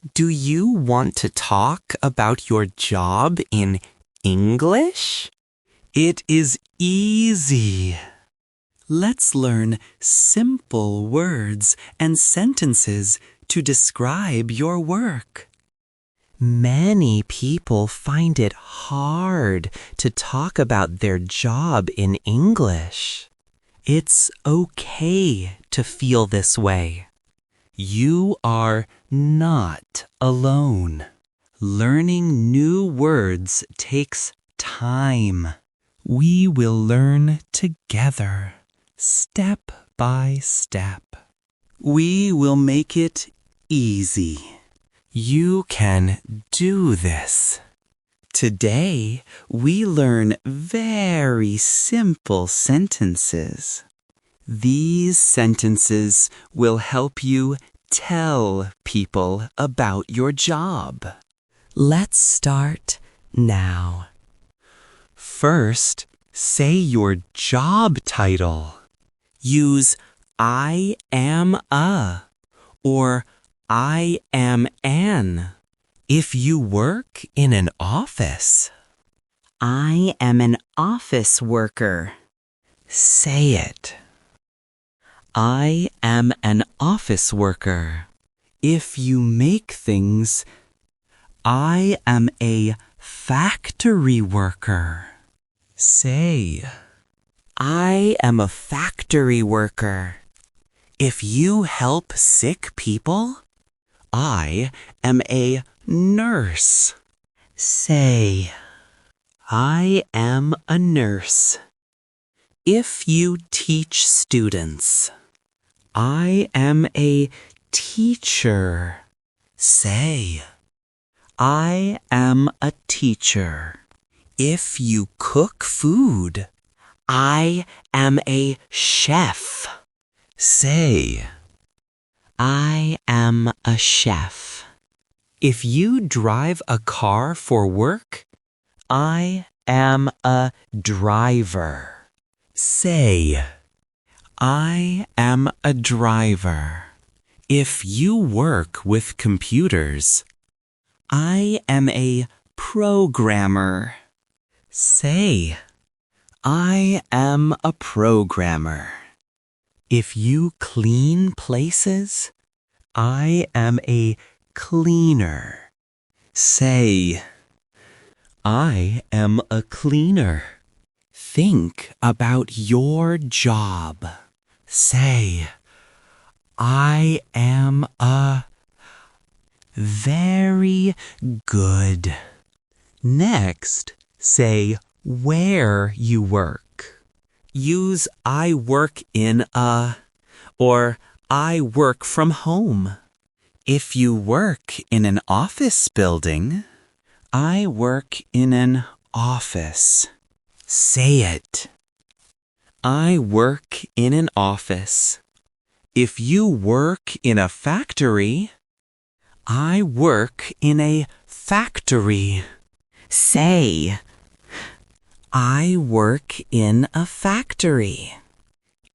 Do you want to talk about your job in English? It is easy. Let's learn simple words and sentences to describe your work. Many people find it hard to talk about their job in English. It's okay to feel this way. You are not alone. Learning new words takes time. We will learn together, step by step. We will make it easy. You can do this. Today, we learn very simple sentences. These sentences will help you tell people about your job. Let's start now. First, say your job title. Use I am a or I am an. If you work in an office, I am an office worker. say it. I am an office worker. If you make things, I am a factory worker. Say, I am a factory worker. If you help sick people, I am a nurse. Say, I am a nurse. If you teach students, I am a teacher. Say, I am a teacher. If you cook food, I am a chef. Say, I am a chef. If you drive a car for work, I am a driver. Say, I am a driver. If you work with computers, I am a programmer. Say, I am a programmer. If you clean places, I am a cleaner. Say, I am a cleaner. Think about your job. Say, I am a very good. Next, say where you work. Use I work in a or I work from home. If you work in an office building, I work in an office. Say it. I work in an office. If you work in a factory, I work in a factory. Say, I work in a factory.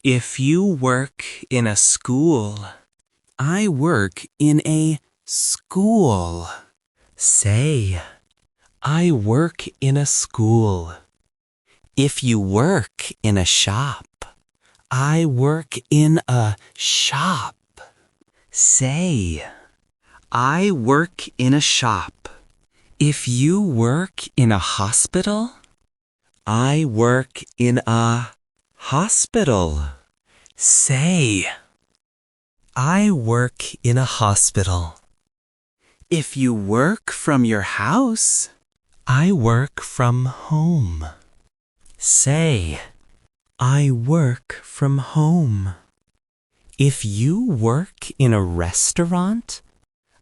If you work in a school, I work in a school. Say, I work in a school. If you work in a shop, I work in a shop. Say, I work in a shop. If you work in a hospital, I work in a hospital. Say, I work in a hospital. If you work from your house, I work from home. Say, I work from home. If you work in a restaurant,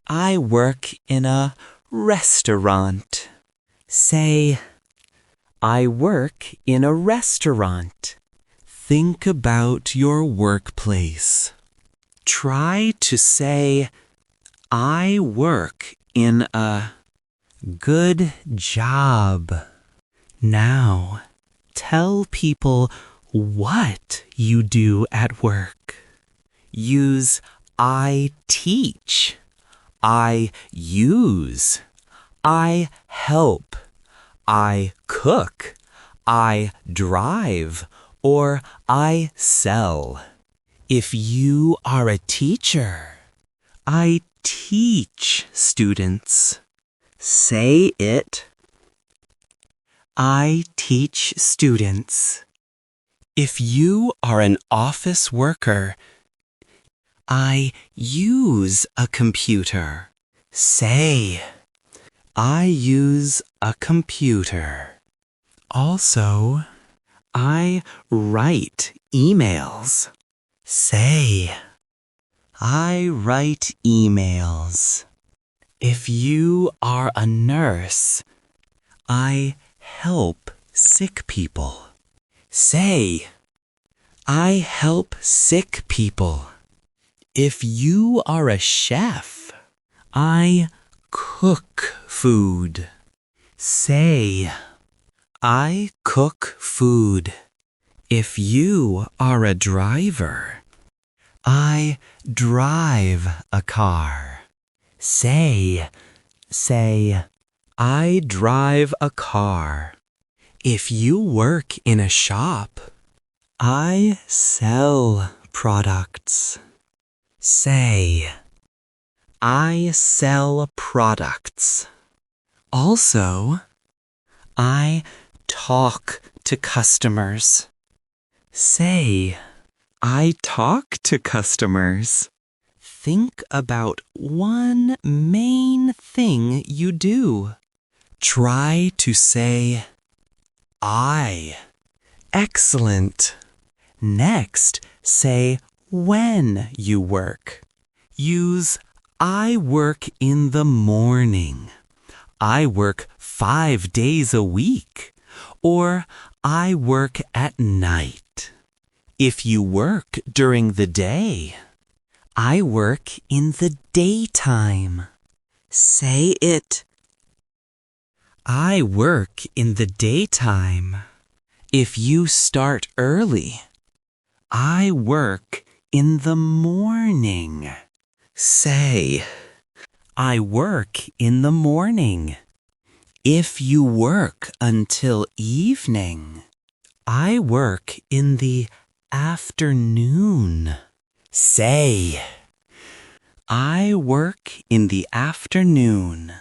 I work in a restaurant. Say, I work in a restaurant. Think about your workplace. Try to say, I work in a good job. Now, tell people what you do at work. Use I teach, I use. I help. I cook. I drive. Or I sell. If you are a teacher, I teach students. Say it. I teach students. If you are an office worker, I use a computer. Say, I use a computer. Also, I write emails. Say, I write emails. If you are a nurse, I help sick people. Say, I help sick people. If you are a chef, I cook food. Say, I cook food. If you are a driver, I drive a car. Say, I drive a car. If you work in a shop, I sell products. Say, I sell products. Also, I talk to customers. Say, I talk to customers. Think about one main thing you do. Try to say, I. Excellent. Next, say when you work. Use I work in the morning. I work 5 days a week. Or I work at night. If you work during the day, I work in the daytime. Say it. I work in the daytime. If you start early, I work in the morning. Say, I work in the morning. If you work until evening, I work in the afternoon. Say, I work in the afternoon.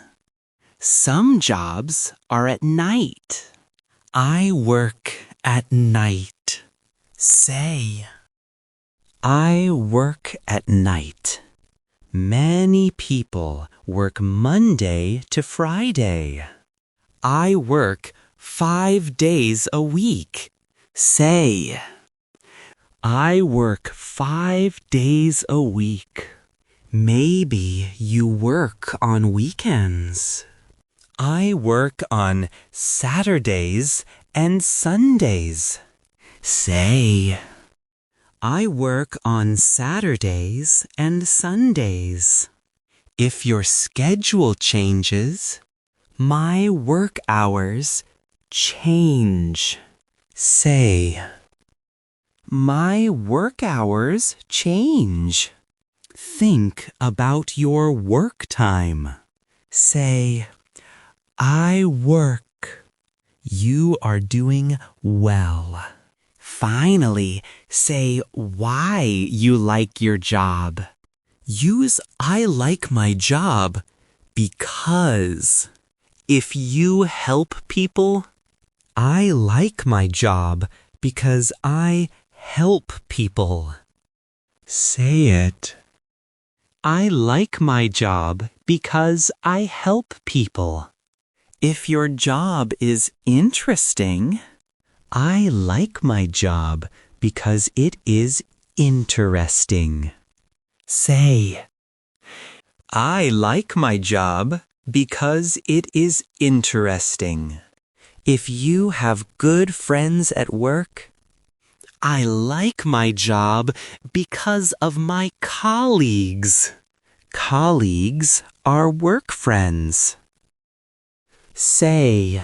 Some jobs are at night. I work at night. Say, I work at night. Many people work Monday to Friday. I work 5 days a week. Say, I work 5 days a week. Maybe you work on weekends. I work on Saturdays and Sundays. Say, I work on Saturdays and Sundays. If your schedule changes, my work hours change. Say, my work hours change. Think about your work time. Say, I work. You are doing well. Finally, say why you like your job. Use I like my job because. If you help people, I like my job because I help people. Say it. I like my job because I help people. If your job is interesting, I like my job because it is interesting. Say, I like my job because it is interesting. If you have good friends at work, I like my job because of my colleagues. Colleagues are work friends. Say,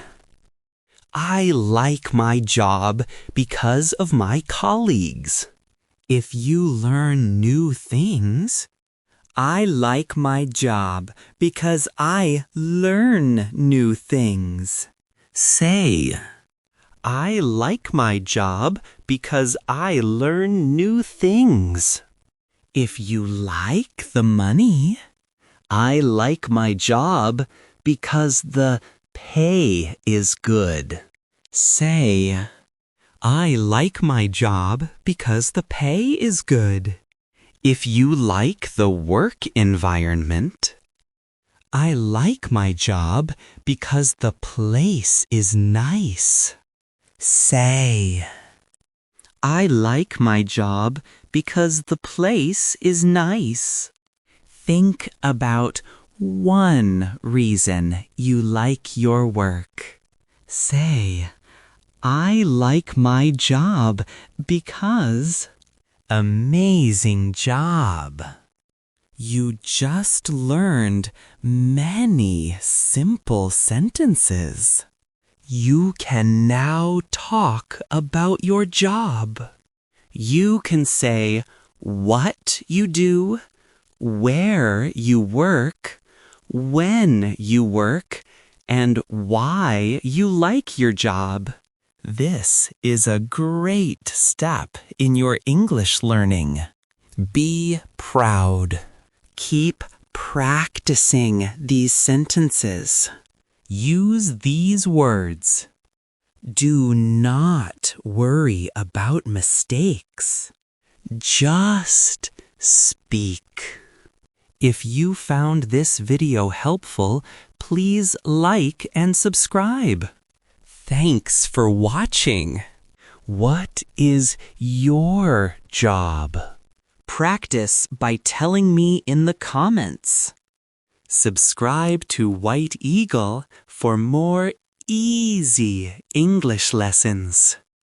I like my job because of my colleagues. If you learn new things, I like my job because I learn new things. Say, I like my job because I learn new things. If you like the money, I like my job because the pay is good. say, I like my job because the pay is good. If you like the work environment, I like my job because the place is nice. say, I like my job because the place is nice. think about one reason you like your work. Say, I like my job because amazing job. You just learned many simple sentences. You can now talk about your job. You can say what you do, where you work, when you work, and why you like your job. This is a great step in your English learning. Be proud. Keep practicing these sentences. Use these words. Do not worry about mistakes. Just speak. If you found this video helpful, please like and subscribe. Thanks for watching. What is your job? Practice by telling me in the comments. Subscribe to White Eagle for more easy English lessons.